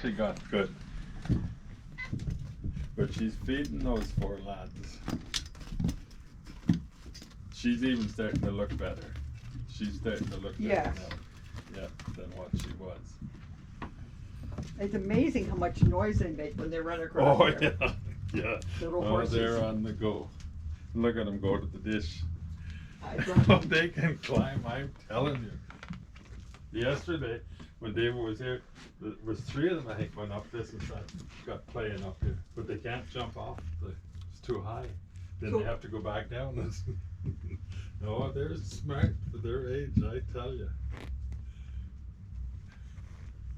She got good. But she's feeding those four lads. She's even starting to look better. She's starting to look better Yes. now. Yeah, than what she was. It's amazing how much noise they make when they run across Oh there. yeah, yeah. Little Oh, horses. they're on the go. Look at them go to the dish. I brought Oh, them. they can climb, I'm telling you. Yesterday, when David was here, there was three of them I think went up this and got playing up here. But they can't jump off, it's too high. Then So- they have to go back down. No, they're smart for their age, I tell you.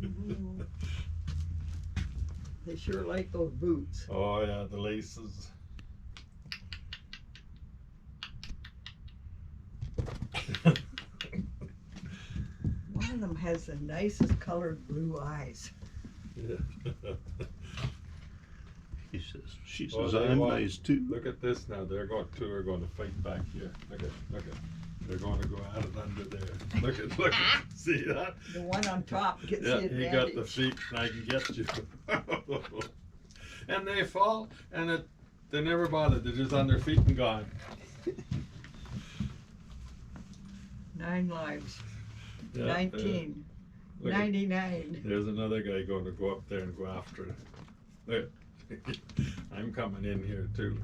Mhm. They sure like those boots. Oh yeah, the laces. One of them has the nicest colored blue eyes. Yeah. She Oh, says, they I'm want- nice too. Look at this now. Two are going to fight back here. Look at. They're going to go at it under there. Look at. See that? The one on top gets Yeah, the he advantage. got the feet, and I can get you. And they fall, and they never bothered. They're just on their feet and gone. 9 lives. Yeah, 19. look at- 99. There's another guy going to go up there and go after it. Look. I'm coming in here too.